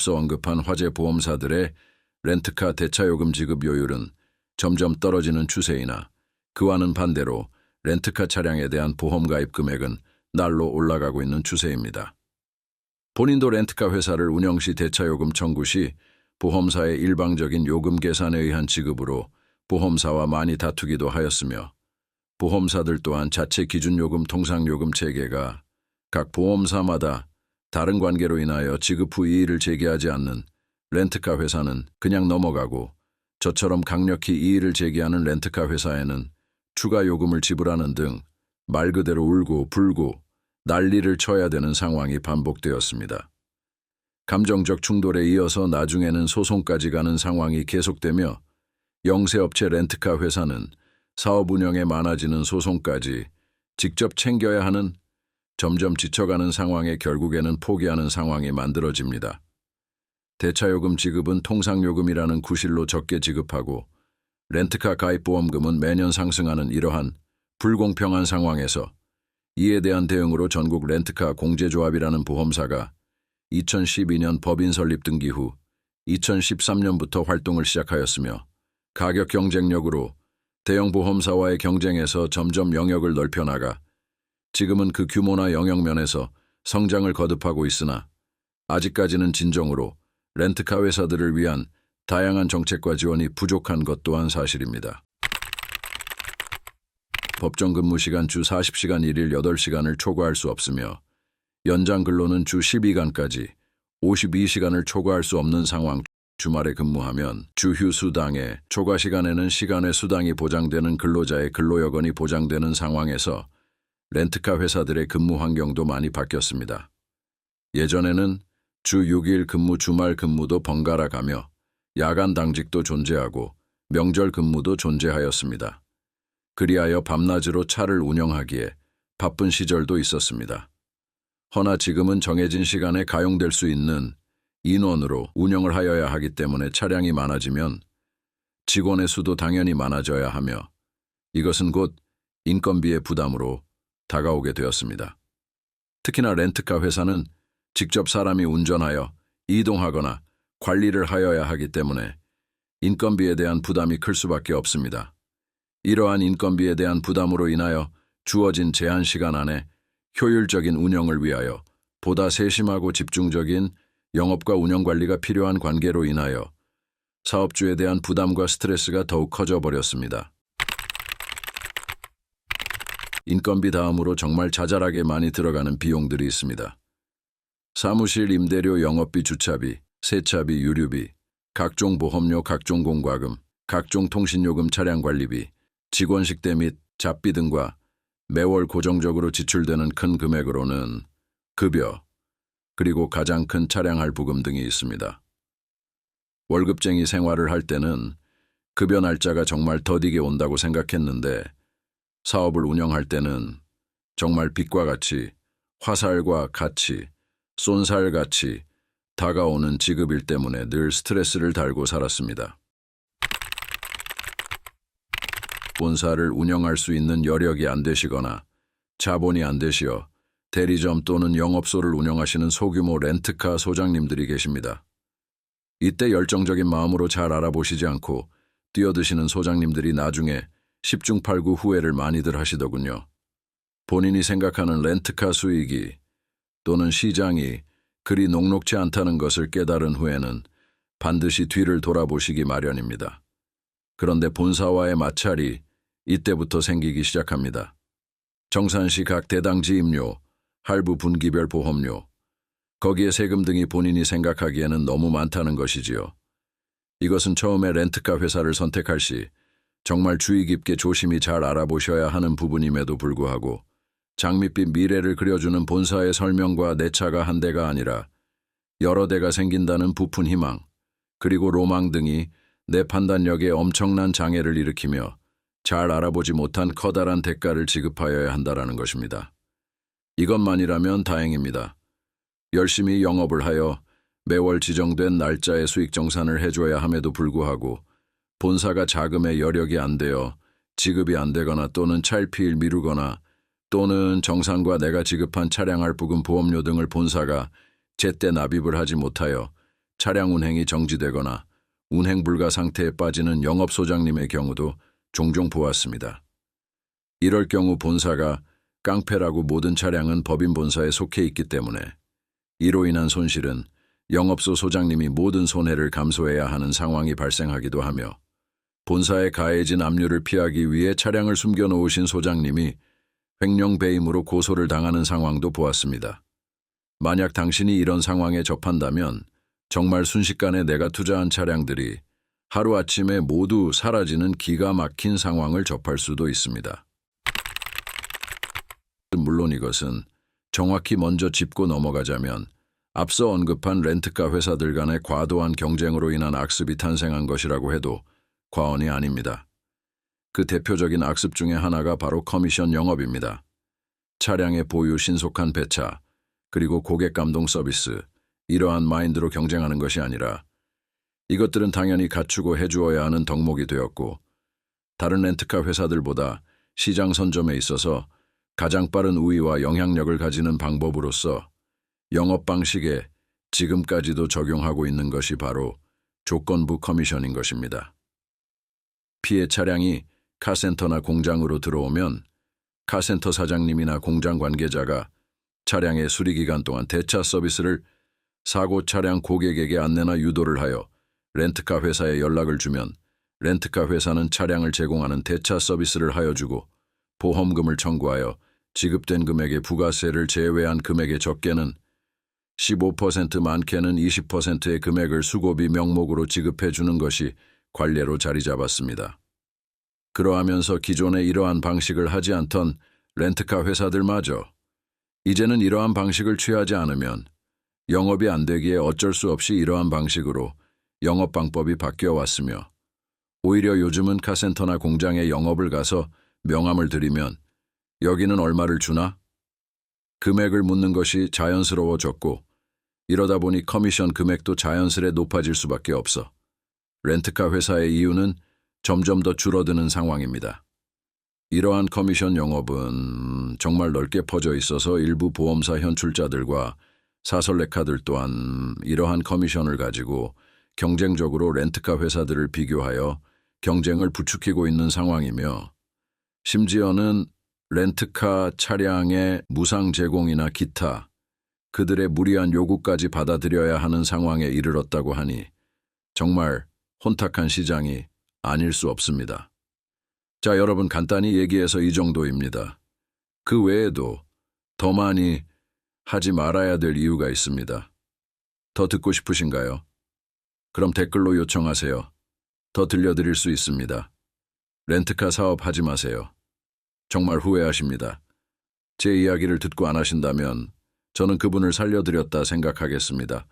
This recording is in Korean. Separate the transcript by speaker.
Speaker 1: 앞서 언급한 화재 보험사들의 렌트카 대차요금 지급 요율은 점점 떨어지는 추세이나 그와는 반대로 렌트카 차량에 대한 보험 가입 금액은 날로 올라가고 있는 추세입니다. 본인도 렌트카 회사를 운영 시 대차요금 청구 시 보험사의 일방적인 요금 계산에 의한 지급으로 보험사와 많이 다투기도 하였으며 보험사들 또한 자체 기준요금 통상요금 체계가 각 보험사마다 다른 관계로 인하여 지급 후 이의를 제기하지 않는 렌트카 회사는 그냥 넘어가고 저처럼 강력히 이의를 제기하는 렌트카 회사에는 추가 요금을 지불하는 등 말 그대로 울고 불고 난리를 쳐야 되는 상황이 반복되었습니다. 감정적 충돌에 이어서 나중에는 소송까지 가는 상황이 계속되며 영세업체 렌트카 회사는 사업 운영에 많아지는 소송까지 직접 챙겨야 하는 점점 지쳐가는 상황에 결국에는 포기하는 상황이 만들어집니다. 대차요금 지급은 통상요금이라는 구실로 적게 지급하고 렌트카 가입보험금은 매년 상승하는 이러한 불공평한 상황에서 이에 대한 대응으로 전국 렌트카 공제조합이라는 보험사가 2012년 법인 설립 등기 후 2013년부터 활동을 시작하였으며 가격 경쟁력으로 대형 보험사와의 경쟁에서 점점 영역을 넓혀나가 지금은 그 규모나 영역면에서 성장을 거듭하고 있으나 아직까지는 진정으로 렌트카 회사들을 위한 다양한 정책과 지원이 부족한 것 또한 사실입니다. 법정 근무 시간 주 40시간 1일 8시간을 초과할 수 없으며 연장 근로는 주 12간까지 52시간을 초과할 수 없는 상황. 주말에 근무하면 주휴 수당에 초과 시간에는 시간외 수당이 보장되는 근로자의 근로여건이 보장되는 상황에서 렌트카 회사들의 근무 환경도 많이 바뀌었습니다. 예전에는 주 6일 근무 주말 근무도 번갈아 가며 야간 당직도 존재하고 명절 근무도 존재하였습니다. 그리하여 밤낮으로 차를 운영하기에 바쁜 시절도 있었습니다. 허나 지금은 정해진 시간에 가용될 수 있는 인원으로 운영을 하여야 하기 때문에 차량이 많아지면 직원의 수도 당연히 많아져야 하며 이것은 곧 인건비의 부담으로 다가오게 되었습니다. 특히나 렌트카 회사는 직접 사람이 운전하여 이동하거나 관리를 하여야 하기 때문에 인건비에 대한 부담이 클 수밖에 없습니다. 이러한 인건비에 대한 부담으로 인하여 주어진 제한 시간 안에 효율적인 운영을 위하여 보다 세심하고 집중적인 영업과 운영 관리가 필요한 관계로 인하여 사업주에 대한 부담과 스트레스가 더욱 커져 버렸습니다. 인건비 다음으로 정말 자잘하게 많이 들어가는 비용들이 있습니다. 사무실 임대료, 영업비, 주차비, 세차비, 유류비, 각종 보험료, 각종 공과금, 각종 통신요금, 차량관리비, 직원 식대 및 잡비 등과 매월 고정적으로 지출되는 큰 금액으로는 급여, 그리고 가장 큰 차량 할부금 등이 있습니다. 월급쟁이 생활을 할 때는 급여 날짜가 정말 더디게 온다고 생각했는데 사업을 운영할 때는 정말 빛과 같이 화살과 같이 쏜살같이 다가오는 지급일 때문에 늘 스트레스를 달고 살았습니다. 본사를 운영할 수 있는 여력이 안 되시거나 자본이 안 되시어 대리점 또는 영업소를 운영하시는 소규모 렌트카 소장님들이 계십니다. 이때 열정적인 마음으로 잘 알아보시지 않고 뛰어드시는 소장님들이 나중에 10중 8구 후회를 많이들 하시더군요. 본인이 생각하는 렌트카 수익이 또는 시장이 그리 녹록지 않다는 것을 깨달은 후에는 반드시 뒤를 돌아보시기 마련입니다. 그런데 본사와의 마찰이 이때부터 생기기 시작합니다. 정산시 각 대당지 임료, 할부 분기별 보험료, 거기에 세금 등이 본인이 생각하기에는 너무 많다는 것이지요. 이것은 처음에 렌트카 회사를 선택할 시 정말 주의 깊게 조심히 잘 알아보셔야 하는 부분임에도 불구하고 장밋빛 미래를 그려주는 본사의 설명과 내 차가 한 대가 아니라 여러 대가 생긴다는 부푼 희망, 그리고 로망 등이 내 판단력에 엄청난 장애를 일으키며 잘 알아보지 못한 커다란 대가를 지급하여야 한다는 것입니다. 이것만이라면 다행입니다. 열심히 영업을 하여 매월 지정된 날짜에 수익 정산을 해줘야 함에도 불구하고 본사가 자금에 여력이 안 되어 지급이 안 되거나 또는 차일피일 미루거나 또는 정산과 내가 지급한 차량 할부금 보험료 등을 본사가 제때 납입을 하지 못하여 차량 운행이 정지되거나 운행 불가 상태에 빠지는 영업소장님의 경우도 종종 보았습니다. 이럴 경우 본사가 깡패라고 모든 차량은 법인 본사에 속해 있기 때문에 이로 인한 손실은 영업소 소장님이 모든 손해를 감수해야 하는 상황이 발생하기도 하며 본사에 가해진 압류를 피하기 위해 차량을 숨겨놓으신 소장님이 횡령 배임으로 고소를 당하는 상황도 보았습니다. 만약 당신이 이런 상황에 접한다면 정말 순식간에 내가 투자한 차량들이 하루아침에 모두 사라지는 기가 막힌 상황을 접할 수도 있습니다. 물론 이것은 정확히 먼저 짚고 넘어가자면 앞서 언급한 렌트카 회사들 간의 과도한 경쟁으로 인한 악습이 탄생한 것이라고 해도 과언이 아닙니다. 그 대표적인 악습 중에 하나가 바로 커미션 영업입니다. 차량의 보유 신속한 배차, 그리고 고객 감동 서비스, 이러한 마인드로 경쟁하는 것이 아니라 이것들은 당연히 갖추고 해주어야 하는 덕목이 되었고 다른 렌트카 회사들보다 시장 선점에 있어서 가장 빠른 우위와 영향력을 가지는 방법으로서 영업 방식에 지금까지도 적용하고 있는 것이 바로 조건부 커미션인 것입니다. 피해 차량이 카센터나 공장으로 들어오면 카센터 사장님이나 공장 관계자가 차량의 수리기간 동안 대차 서비스를 사고 차량 고객에게 안내나 유도를 하여 렌트카 회사에 연락을 주면 렌트카 회사는 차량을 제공하는 대차 서비스를 하여 주고 보험금을 청구하여 지급된 금액의 부가세를 제외한 금액의 적게는 15% 많게는 20%의 금액을 수고비 명목으로 지급해 주는 것이 관례로 자리 잡았습니다. 그러하면서 기존에 이러한 방식을 하지 않던 렌트카 회사들마저 이제는 이러한 방식을 취하지 않으면 영업이 안 되기에 어쩔 수 없이 이러한 방식으로 영업 방법이 바뀌어 왔으며 오히려 요즘은 카센터나 공장에 영업을 가서 명함을 드리면 여기는 얼마를 주나? 금액을 묻는 것이 자연스러워졌고 이러다 보니 커미션 금액도 자연스레 높아질 수밖에 없어 렌트카 회사의 이유는 점점 더 줄어드는 상황입니다. 이러한 커미션 영업은 정말 넓게 퍼져 있어서 일부 보험사 현출자들과 사설레카들 또한 이러한 커미션을 가지고 경쟁적으로 렌트카 회사들을 비교하여 경쟁을 부추기고 있는 상황이며 심지어는 렌트카 차량의 무상 제공이나 기타 그들의 무리한 요구까지 받아들여야 하는 상황에 이르렀다고 하니 정말 혼탁한 시장이 아닐 수 없습니다. 자, 여러분 간단히 얘기해서 이 정도입니다. 그 외에도 더 많이 하지 말아야 될 이유가 있습니다. 더 듣고 싶으신가요? 그럼 댓글로 요청하세요. 더 들려드릴 수 있습니다. 렌트카 사업 하지 마세요. 정말 후회하십니다. 제 이야기를 듣고 안 하신다면 저는 그분을 살려드렸다 생각하겠습니다.